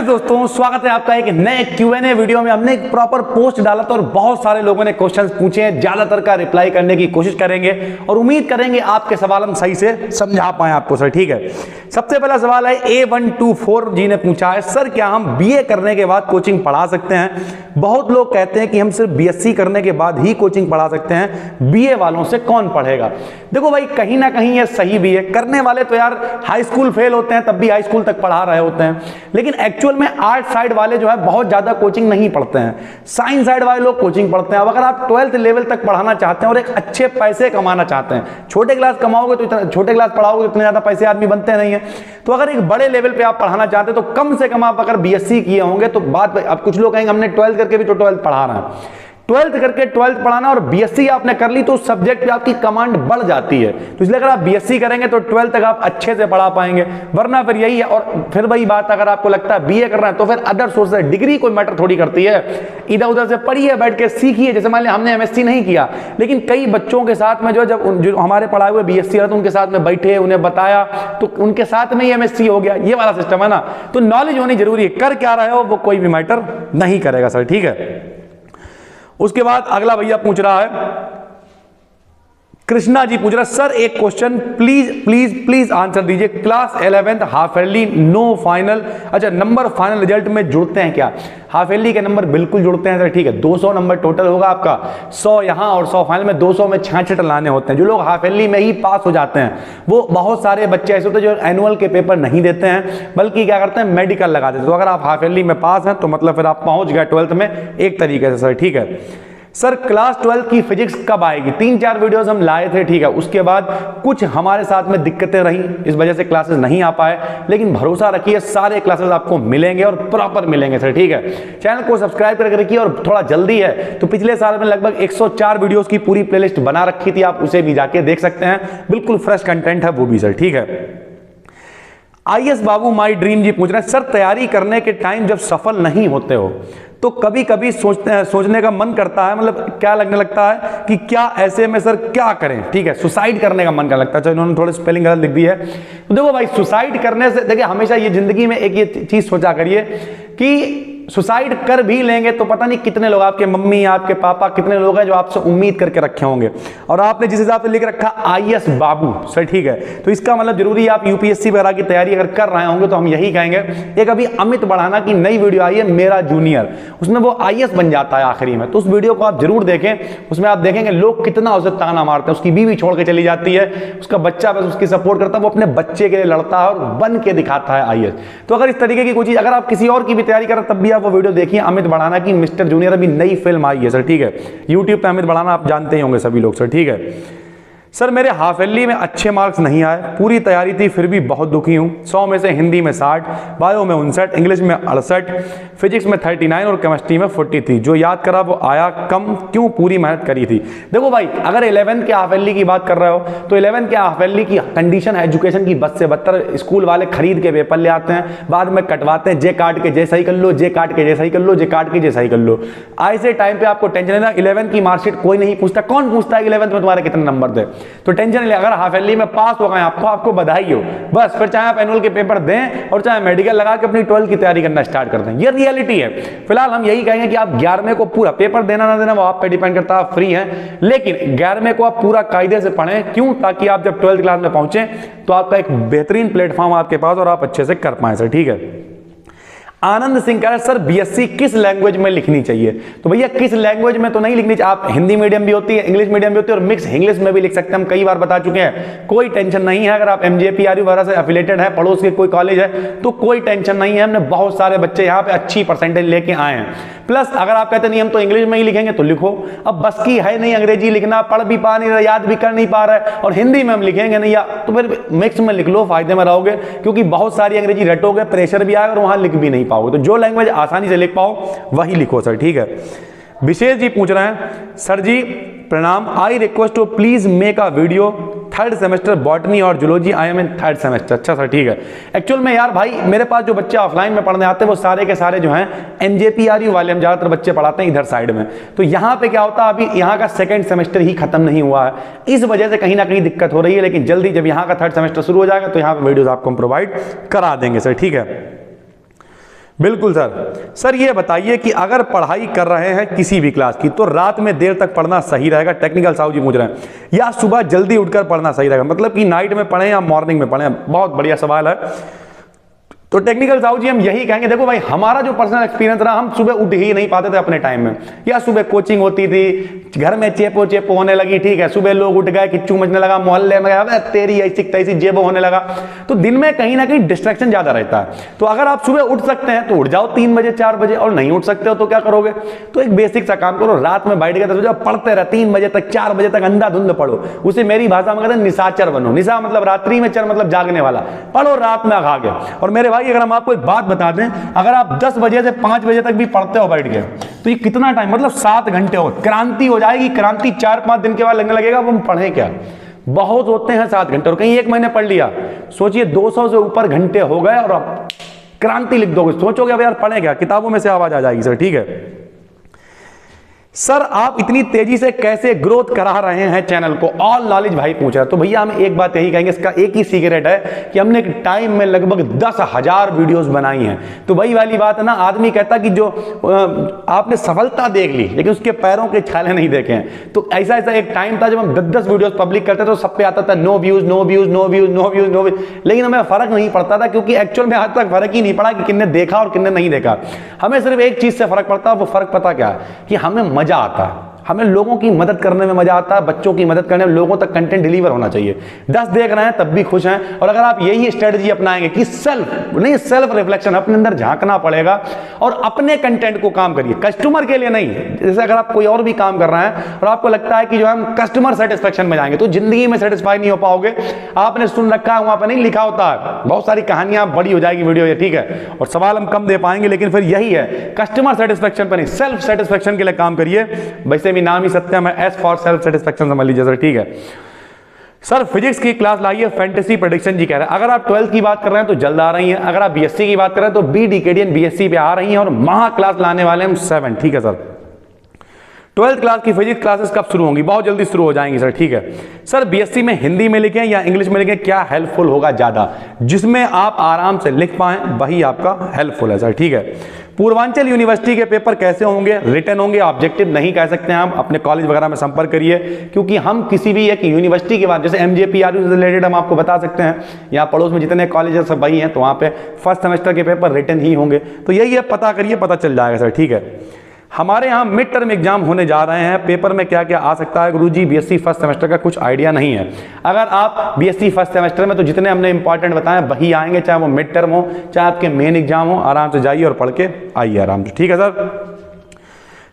दोस्तों, स्वागत है आपका एक नए Q&A वीडियो में। हमने एक प्रॉपर पोस्ट डाला था और बहुत सारे लोगों ने क्वेश्चंस पूछे हैं। ज्यादातर का रिप्लाई करने की कोशिश करेंगे और उम्मीद करेंगे आपके सवाल हम सही से समझा पाए आपको सर। ठीक है, सबसे पहला सवाल है A124 जी ने पूछा है, सर क्या हम BA करने के बाद कोचिंग पढ़ा सकते हैं? बहुत लोग कहते हैं कि हम सिर्फ BSc करने के बाद ही कोचिंग पढ़ा सकते हैं, BA वालों से कौन पढ़ेगा? देखो भाई, कहीं ना कहीं ये सही भी है। करने वाले तो यार हाई स्कूल फेल होते हैं तब भी हाई स्कूल तक पढ़ा रहे होते हैं, लेकिन एक्चुअल में आर्ट साइड वाले जो है बहुत ज्यादा कोचिंग नहीं पढ़ते हैं, साइंस साइड वाले लोग कोचिंग पढ़ते हैं। अब अगर आप 12th लेवल तक पढ़ाना चाहते हैं और एक अच्छे पैसे कमाना चाहते हैं, छोटे क्लास कमाओगे तो इतना, छोटे क्लास पढ़ाओगे तो इतने ज्यादा पैसे आदमी बनते नहीं है। तो अगर एक बड़े लेवल पे आप पढ़ाना चाहते हैं तो कम से कम आप अगर BSc किए होंगे तो बात। अब कुछ लोग कहेंगे हमने 12th करके भी तो 12th पढ़ा रहे हैं। 12th करके 12th पढ़ाना और BSc आपने कर ली तो उस सब्जेक्ट पे आपकी कमांड बढ़ जाती है। तो इसलिए अगर आप BSc करेंगे तो 12th तक आप अच्छे से पढ़ा पाएंगे, वरना फिर यही है। और फिर वही बात, अगर आपको लगता है BA करना है तो फिर अदर सोर्स से डिग्री कोई मैटर थोड़ी करती है। इधर उधर से पढ़िए, बैठ के सीखिए। जैसे मान लिया हमने MSc नहीं किया, लेकिन कई बच्चों के साथ में जो हमारे पढ़ाए हुए BSc रहे तो उनके साथ में बैठे, उन्हें बताया तो उनके साथ में ही MSc हो गया। ये वाला सिस्टम है ना। तो नॉलेज होनी जरूरी है। कर क्या रहे हो वो कोई भी मैटर नहीं करेगा सर। ठीक है, उसके बाद अगला भैया पूछ रहा है, कृष्णा जी पूछ रहा है, सर एक question please please please answer दीजिए। Class 11th half yearly no final, अच्छा नंबर फाइनल रिजल्ट में जुड़ते हैं क्या? हाफ ईयरली के नंबर बिल्कुल जुड़ते हैं सर। ठीक है, 200 नंबर टोटल होगा आपका, 100 यहाँ और 100 फाइनल में। 200 में 66 लाने होते हैं। जो लोग हाफ ईयरली में ही पास हो जाते हैं, वो बहुत सारे बच्चे ऐसे होते हैं जो एनुअल के पेपर नहीं देते हैं, बल्कि क्या करते हैं, मेडिकल लगा देते हैं। तो अगर आप हाफ ईयरली में पास हैं तो मतलब फिर आप पहुंच गए 12th में एक तरीके से सर। ठीक है सर, क्लास 12th की फिजिक्स कब आएगी? 3-4 वीडियोस हम लाए थे। ठीक है, उसके बाद कुछ हमारे साथ में दिक्कतें रही, इस वजह से क्लासेस नहीं आ पाए, लेकिन भरोसा रखिए सारे क्लासेस आपको मिलेंगे और प्रॉपर मिलेंगे सर। ठीक है, चैनल को सब्सक्राइब करके रखिए और थोड़ा जल्दी है तो पिछले साल में लगभग 104 वीडियोस की पूरी प्लेलिस्ट बना रखी थी, आप उसे भी जाके देख सकते हैं। बिल्कुल फ्रेश कंटेंट है वो भी सर। ठीक है, IS बाबू माई ड्रीम जी पूछ रहे हैं, सर तैयारी करने के टाइम जब सफल नहीं होते हो तो कभी कभी सोचने का मन करता है, मतलब क्या लगने लगता है कि क्या ऐसे में सर क्या करें? ठीक है, सुसाइड करने का मन करने लगता है। चलो इन्होंने थोड़ी स्पेलिंग गलत लिख दी है। तो देखो भाई, सुसाइड करने से देखिए, हमेशा ये जिंदगी में एक ये चीज सोचा करिए कि सुसाइड कर भी लेंगे तो पता नहीं कितने लोग, आपके मम्मी आपके पापा कितने लोग हैं जो आपसे उम्मीद करके रखे होंगे, और आपने जिस हिसाब से लिख रखा IS बाबू सर। ठीक है, तो इसका मतलब जरूरी है आप UPSC वगैरह की तैयारी अगर कर रहे होंगे तो हम यही कहेंगे। एक अभी अमित बढ़ाना की नई वीडियो आई है, मेरा जूनियर, उसमें वो IS बन जाता है आखिरी में। तो उस वीडियो को आप जरूर देखें, उसमें आप देखेंगे लोग कितना उसे ताना मारते हैं। उसकी बीवी छोड़ के चली जाती है, उसका बच्चा बस उसकी सपोर्ट करता है, वो अपने बच्चे के लिए लड़ता है और बन के दिखाता है IS। तो अगर इस तरीके की कोई चीज, अगर आप किसी और की भी तैयारी कर रहे हैं तब भी वो वीडियो देखिए, अमित बढ़ाना की मिस्टर जूनियर। अभी नई फिल्म आई है सर। ठीक है, YouTube पे अमित बढ़ाना आप जानते ही होंगे सभी लोग सर। ठीक है सर, मेरे हाफ ईयरली में अच्छे मार्क्स नहीं आए, पूरी तैयारी थी फिर भी बहुत दुखी हूं। 100 में से हिंदी में 60, बायो में 59, इंग्लिश में 68, फिजिक्स में 39 और केमिस्ट्री में 43। जो याद करा वो आया कम, क्यों? पूरी मेहनत करी थी। देखो भाई, अगर 11th के हाफ ईयरली की बात कर रहे हो तो 11th के हाफ ईयरली की कंडीशन है एजुकेशन की बद से बदतर। स्कूल वाले खरीद के पेपर ले आते हैं, बाद में कटवाते हैं, जे काट के जे सही कर लो, जे काट के जे सही कर लो, जे काट के जे सही कर लो। ऐसे टाइम पे आपको टेंशन लेना। 11th की मार्कशीट कोई नहीं पूछता। कौन पूछता है 11th में तुम्हारे कितने नंबर थे? तो टेंशन ले। अगर हाफ ईयरली में पास हो गए आपको बधाई हो, बस। फिर चाहे आप एनुअल के पेपर दें और चाहे मेडिकल लगा के अपनी 12th की तैयारी करना स्टार्ट कर दें। ये रियलिटी है। फिलहाल हम यही कहेंगे कि आप 11वें को पूरा पेपर देना ना देना वो आप पे डिपेंड करता है, आप फ्री हैं, लेकिन 11वें को आप पूरा कायदे से पढ़ें। क्यों? ताकि आप जब 12th क्लास में पहुंचे तो आपका एक बेहतरीन प्लेटफॉर्म आपके पास और आप अच्छे से कर पाए सर। ठीक है, आनंद सिंह कह रहे सर BSc किस लैंग्वेज में लिखनी चाहिए? तो भैया किस लैंग्वेज में तो नहीं लिखनी चाहिए। आप हिंदी मीडियम भी होती है, इंग्लिश मीडियम भी होती है और मिक्स इंग्लिश में भी लिख सकते हैं। हम कई बार बता चुके हैं, कोई टेंशन नहीं है। अगर आप MJPRU वगैरह से एफिलेटेड है, पड़ोस के कोई कॉलेज है, तो कोई टेंशन नहीं है। हमने बहुत सारे बच्चे यहाँ पे अच्छी परसेंटेज लेके आए हैं। प्लस अगर आप कहते नहीं हम तो इंग्लिश में ही लिखेंगे तो लिखो। अब बस की है नहीं अंग्रेजी लिखना, पढ़ भी पा नहीं रहा, याद भी कर नहीं पा रहा है, और हिंदी में हम लिखेंगे नहीं, या तो फिर मिक्स में लिख लो, फायदे में रहोगे। क्योंकि बहुत सारी अंग्रेजी रटोगे, प्रेशर भी आएगा और वहां लिख भी नहीं पाओगे। तो जो लैंग्वेज आसानी से लिख पाओ वही लिखो सर। ठीक है, विशेष जी पूछ रहे हैं, सर जी प्रणाम, I request to please make a video 3rd semester botany और zoology, I am in 3rd semester. अच्छा सर, ठीक है। एक्चुअल में यार भाई, मेरे पास जो बच्चे ऑफलाइन में पढ़ने आते हैं वो सारे के सारे जो हैं MJPRU वाले, हम ज्यादातर बच्चे पढ़ाते हैं इधर साइड में। तो यहाँ पे क्या होता है, अभी यहाँ का 2nd सेमेस्टर ही खत्म नहीं हुआ है, इस वजह से कहीं ना कहीं दिक्कत हो रही है। लेकिन जल्दी जब यहाँ का 3rd सेमेस्टर शुरू हो जाएगा तो यहाँ पे वीडियोज आपको हम प्रोवाइड करा देंगे सर। ठीक है, बिल्कुल सर। सर ये बताइए कि अगर पढ़ाई कर रहे हैं किसी भी क्लास की तो रात में देर तक पढ़ना सही रहेगा, टेक्निकल साहू जी पूछ रहे हैं, या सुबह जल्दी उठकर पढ़ना सही रहेगा, मतलब कि नाइट में पढ़ें या मॉर्निंग में पढ़ें? बहुत बढ़िया सवाल है। तो टेक्निकल साहू जी हम यही कहेंगे, देखो भाई हमारा जो पर्सनल एक्सपीरियंस रहा, हम सुबह उठ ही नहीं पाते थे अपने टाइम में, या सुबह कोचिंग होती थी, घर में चेपो चेपो होने लगी, ठीक है, सुबह लोग उठ गए, किच्चू मचने लगा, मोहल्ले में गए तेरी ऐसी तैसी जेबो होने लगा, तो दिन में कहीं ना कहीं डिस्ट्रैक्शन ज्यादा रहता है। तो अगर आप सुबह उठ सकते हैं तो उठ जाओ 3 बजे 4 बजे, और नहीं उठ सकते हो तो क्या करोगे? तो एक बेसिक सा काम करो, रात में बैठ गए तो पढ़ते रहे 3 बजे तक 4 बजे तक अंधाधुंध पढ़ो। उसे मेरी भाषा में कहते हैं निशाचर बनो। निशा मतलब रात्रि में, चर मतलब जागने वाला, पढ़ो रात में आगे। और मेरे भाई अगर हम आपको एक बात बता दें, अगर आप 10 बजे से 5 बजे तक भी पढ़ते हो बैठ गए तो ये कितना टाइम, मतलब 7 घंटे हो, क्रांति हो जाएगी। क्रांति 4-5 दिन के बाद लगने लगेगा अब हम पढ़ें क्या, बहुत होते हैं 7 घंटे, और कहीं 1 महीने पढ़ लिया, सोचिए 200 से ऊपर घंटे हो गए और आप क्रांति लिख दोगे, सोचोगे अब यार पढ़ें क्या, किताबों में से आवाज आ जाएगी। सर ठीक है। सर आप इतनी तेजी से कैसे ग्रोथ करा रहे हैं चैनल को, ऑल नॉलेज भाई पूछ रहा है। तो भैया हम एक बात यही कहेंगे, इसका एक ही सीक्रेट है कि हमने एक टाइम में लगभग 10,000 वीडियोस बनाई हैं। तो वही वाली बात है ना, आदमी कहता कि जो आपने सफलता देख ली लेकिन उसके पैरों के छाले नहीं देखे हैं। तो ऐसा एक टाइम था जब हम 10-10 वीडियोस पब्लिक करते थे तो सब पे आता था no views no views no views no views no views, लेकिन हमें फर्क नहीं पड़ता था, क्योंकि एक्चुअल में आज तक फर्क ही नहीं पड़ा कि किन्ने देखा और किन्ने नहीं देखा। हमें सिर्फ एक चीज से फर्क पड़ता है, वो फर्क पता क्या है, कि हमें मजा आता है, हमें लोगों की मदद करने में मजा आता है, बच्चों की मदद करने में, लोगों तक कंटेंट डिलीवर होना चाहिए। 10 देख रहे हैं तब भी खुश हैं। और अगर आप यही स्ट्रेटजी अपनाएंगे कि सेल्फ रिफ्लेक्शन, अपने अंदर झांकना पड़ेगा और अपने कंटेंट को काम करिए, कस्टमर के लिए नहीं। जैसे अगर आप कोई और भी काम कर रहे हैं और आपको लगता है कि जो हम कस्टमर सेटिस्फेक्शन में जाएंगे तो जिंदगी में सेटिस्फाई नहीं हो पाओगे। आपने सुन रखा है, वहां पर नहीं लिखा होता है, बहुत सारी कहानियां बड़ी हो जाएगी वीडियो, ठीक है, और सवाल हम कम दे पाएंगे, लेकिन फिर यही है, कस्टमर सेटिस्फेक्शन पर नहीं, सेल्फ सेटिस्फेक्शन के लिए काम करिए। वैसे भी नाम ही सत्यम है, एस फॉर सेल्फ सेटिस्फेक्शन समझ लीजिए। सर ठीक है। सर फिजिक्स की क्लास लाइए, फैंटेसी प्रेडिक्शन जी कह रहे हैं। अगर आप 12th की बात कर रहे हैं तो जल्द आ रही हैं, अगर आप बीएससी की बात कर रहे हैं तो बी डिकेडियन बीएससी पे आ रही हैं, और महा क्लास लाने वाले हैं 7। ठीक है सर। 12th क्लास की फिजिक्स क्लासेस कब शुरू होंगी? बहुत जल्दी शुरू हो जाएंगी सर। ठीक है सर। बीएससी में हिंदी में लिखें या इंग्लिश में लिखें, क्या हेल्पफुल होगा ज्यादा? जिसमें आप आराम से लिख पाएं वही आपका हेल्पफुल है सर। ठीक है। पूर्वांचल यूनिवर्सिटी के पेपर कैसे होंगे? रिटन होंगे, ऑब्जेक्टिव नहीं कह सकते हैं। आप अपने कॉलेज वगैरह में संपर्क करिए, क्योंकि हम किसी भी एक यूनिवर्सिटी के बाद, जैसे एमजेपीआरयू से रिलेटेड हम आपको बता सकते हैं, यहाँ पड़ोस में जितने कॉलेज सब वही हैं, तो वहाँ पे फर्स्ट सेमेस्टर के पेपर रिटन ही होंगे। तो यही है, पता करिए, पता चल जाएगा सर। ठीक है। हमारे यहाँ मिड टर्म एग्जाम होने जा रहे हैं, पेपर में क्या क्या आ सकता है गुरुजी? बीएससी फर्स्ट सेमेस्टर का कुछ आइडिया नहीं है। अगर आप बीएससी फर्स्ट सेमेस्टर में, तो जितने हमने इंपॉर्टेंट बताए वही आएंगे, चाहे वो मिड टर्म हो चाहे आपके मेन एग्जाम हो। आराम से जाइए और पढ़ के आइए आराम से। ठीक है सर।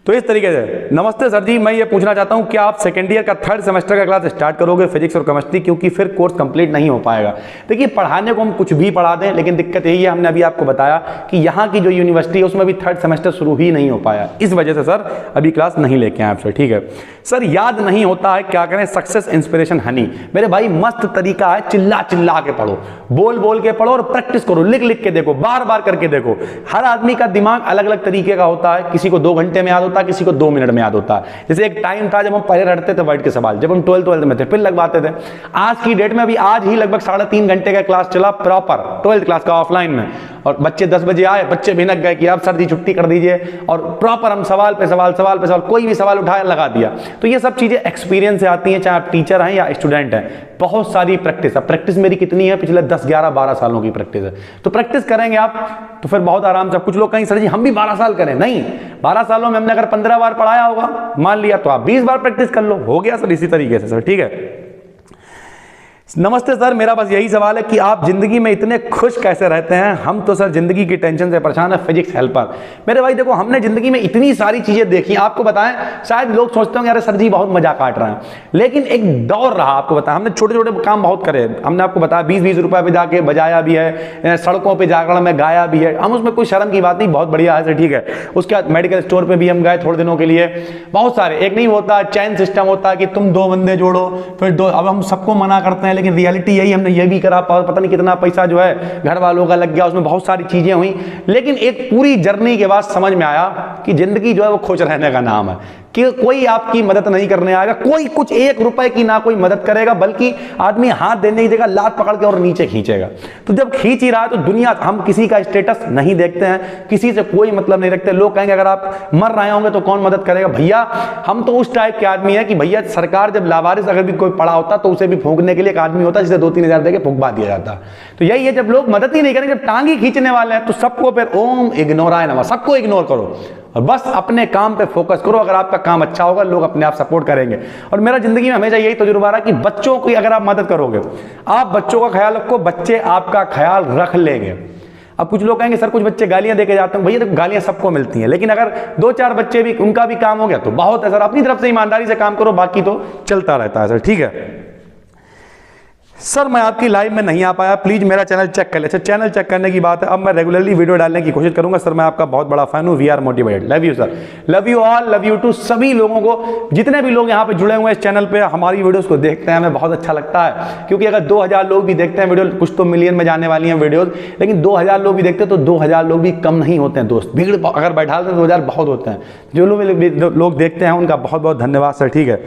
तो इस तरीके से, नमस्ते सर जी, मैं ये पूछना चाहता हूँ, क्या आप सेकेंड ईयर का 3rd सेमेस्टर का क्लास स्टार्ट करोगे फिजिक्स और केमिस्ट्री, क्योंकि फिर कोर्स कंप्लीट नहीं हो पाएगा? देखिए, पढ़ाने को हम कुछ भी पढ़ा दें, लेकिन दिक्कत यही है, हमने अभी आपको बताया कि यहाँ की जो यूनिवर्सिटी है उसमें भी 3rd सेमेस्टर शुरू ही नहीं हो पाया, इस वजह से सर अभी क्लास नहीं लेके आए आप सर। ठीक है सर। याद नहीं होता है, क्या करें? Success inspiration Honey. मेरे भाई मस्त तरीका है, चिल्ला चिल्ला के पढ़ो, बोल बोल के पढ़ो और प्रैक्टिस करो, लिख लिख के देखो, बार बार करके देखो। हर आदमी का दिमाग अलग अलग तरीके का होता है, किसी को 2 घंटे में याद होता है, किसी को 2 मिनट में याद होता है। जैसे एक टाइम था जब हम पहले रटते थे बैठ के सवाल, जब हम 12th में थे, फिर लगवाते थे। आज की डेट में, अभी आज ही लगभग 3.5 घंटे का क्लास चला प्रॉपर 12th क्लास का ऑफलाइन में, और बच्चे 10 बजे आए, बच्चे भिनक गए कि अब सर जी छुट्टी कर दीजिए, और प्रॉपर हम सवाल पे सवाल, सवाल पे सवाल, कोई भी सवाल उठाया लगा दिया। तो ये सब चीजें एक्सपीरियंस से आती हैं, चाहे आप टीचर हैं या स्टूडेंट हैं। बहुत सारी प्रैक्टिस है। प्रैक्टिस मेरी कितनी है? पिछले 10, 11, 12 सालों की प्रैक्टिस है। तो प्रैक्टिस करेंगे आप तो फिर बहुत आराम से। कुछ लोग कहें सर जी हम भी 12 साल करें, नहीं, 12 सालों में हमने अगर 15 बार पढ़ाया होगा मान लिया, तो आप 20 बार प्रैक्टिस कर लो, हो गया सर। इसी तरीके से सर। ठीक है। नमस्ते सर, मेरा बस यही सवाल है कि आप जिंदगी में इतने खुश कैसे रहते हैं? हम तो सर जिंदगी की टेंशन से परेशान है। Physics helper. मेरे भाई देखो, हमने जिंदगी में इतनी सारी चीजें देखी, आपको बताएं, शायद लोग सोचते होंगे अरे सर जी बहुत मजा काट रहे हैं, लेकिन एक दौर रहा, आपको बताया, हमने छोटे छोटे काम बहुत करे। हमने आपको बताया 20-20 रुपए पे जाके बजाया भी है, सड़कों पर जागरण में गाया भी है, हम उसमें कोई शर्म की बात नहीं, बहुत बढ़िया है सर। ठीक है। उसके बाद मेडिकल स्टोर पर भी हम गए थोड़े दिनों के लिए, बहुत सारे। एक नहीं होता चैन सिस्टम होता है कि तुम 2 बंदे जोड़ो, फिर 2, अब हम सबको मना करते हैं, लेकिन रियलिटी यही, हमने ये भी करा, पता नहीं कितना पैसा जो है घर वालों का लग गया, उसमें बहुत सारी चीजें हुई, लेकिन एक पूरी जर्नी के बाद समझ में आया कि जिंदगी जो है वो खुश रहने का नाम है। कि कोई आपकी मदद नहीं करने आएगा, कोई कुछ 1 रुपए की ना कोई मदद करेगा, बल्कि आदमी हाथ देने की जगह लात पकड़ के और नीचे खींचेगा। तो जब खींच ही रहा है तो दुनिया, हम किसी का स्टेटस नहीं देखते हैं, किसी से कोई मतलब नहीं रखते। लोग कहेंगे अगर आप मर रहे होंगे तो कौन मदद करेगा। भैया हम तो उस टाइप के आदमी है कि भैया सरकार जब लावारिस अगर भी कोई पड़ा होता तो उसे भी फूंकने के लिए एक आदमी होता जिसे 2-3 हजार देके फूंकवा दिया जाता। तो यही है, जब लोग मदद ही नहीं करेंगे, जब टांगी खींचने वाले हैं तो सबको फिर ओम इग्नोराय नमः, सबको इग्नोर करो और बस अपने काम पे फोकस करो। अगर आपका काम अच्छा होगा लोग अपने आप सपोर्ट करेंगे। और मेरा जिंदगी में हमेशा यही तजुर्बा रहा कि बच्चों की अगर आप मदद करोगे, आप बच्चों का ख्याल रखो, बच्चे आपका ख्याल रख लेंगे। अब कुछ लोग कहेंगे सर कुछ बच्चे गालियां देके जाते हैं, भैया तो गालियां सबको मिलती हैं, लेकिन अगर 2-4 बच्चे भी उनका भी काम हो गया तो बहुत है सर। अपनी तरफ से ईमानदारी से काम करो, बाकी तो चलता रहता है सर, ठीक है। सर मैं आपकी लाइव में नहीं आ पाया, प्लीज मेरा चैनल चेक कर ले। अच्छा चैनल चेक करने की बात है, अब मैं रेगुलरली वीडियो डालने की कोशिश करूंगा। सर मैं आपका बहुत बड़ा फैन हूं, we are motivated, love you sir, love you all, love you too सभी लोगों को, जितने भी लोग यहाँ पे जुड़े हुए हैं इस चैनल पे, हमारी वीडियोस को देखते हैं, हमें बहुत अच्छा लगता है। क्योंकि अगर 2000 लोग भी देखते हैं वीडियो, कुछ तो मिलियन में जाने वाली हैं वीडियोज, लेकिन 2000 लोग भी देखते हैं तो 2000 लोग भी कम नहीं होते हैं दोस्त, भीड़ अगर बैठा देते हैं 2000 बहुत होते हैं। जो लोग देखते हैं उनका बहुत बहुत धन्यवाद सर, ठीक है।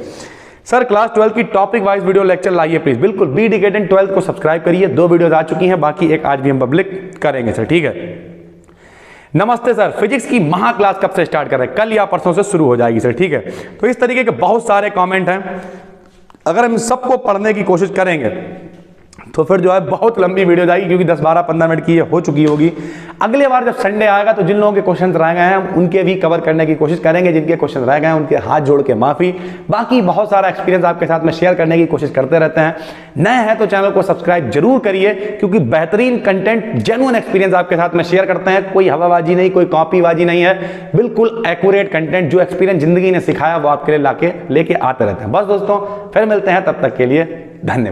सर क्लास 12 की टॉपिक वाइज वीडियो लेक्चर लाइए प्लीज। बिल्कुल, बी डिकेटेड 12 को सब्सक्राइब करिए, 2 वीडियोस आ चुकी हैं, बाकी एक आज भी हम पब्लिक करेंगे सर, ठीक है। नमस्ते सर, फिजिक्स की महा क्लास कब से स्टार्ट कर रहे हैं? कल या परसों से शुरू हो जाएगी सर, ठीक है। तो इस तरीके के बहुत सारे कमेंट हैं, अगर हम सबको पढ़ने की कोशिश करेंगे तो फिर जो है बहुत लंबी वीडियो जाएगी, क्योंकि 10, 12, 15 मिनट की ये हो चुकी होगी। अगले बार जब संडे आएगा तो जिन लोगों के क्वेश्चन रह गए हैं हम उनके भी कवर करने की कोशिश करेंगे, जिनके क्वेश्चन रह गए हैं उनके हाथ जोड़ के माफी। बाकी बहुत सारा एक्सपीरियंस आपके साथ में शेयर करने की कोशिश करते रहते हैं। नए हैं तो चैनल को सब्सक्राइब जरूर करिए, क्योंकि बेहतरीन कंटेंट, जेन्युइन एक्सपीरियंस आपके साथ में शेयर करते हैं। कोई हवाबाजी नहीं, कोई कॉपीबाजी नहीं है, बिल्कुल एक्यूरेट कंटेंट, जो एक्सपीरियंस जिंदगी ने सिखाया वो आपके लिए लेके आते रहते हैं। बस दोस्तों फिर मिलते हैं, तब तक के लिए धन्यवाद।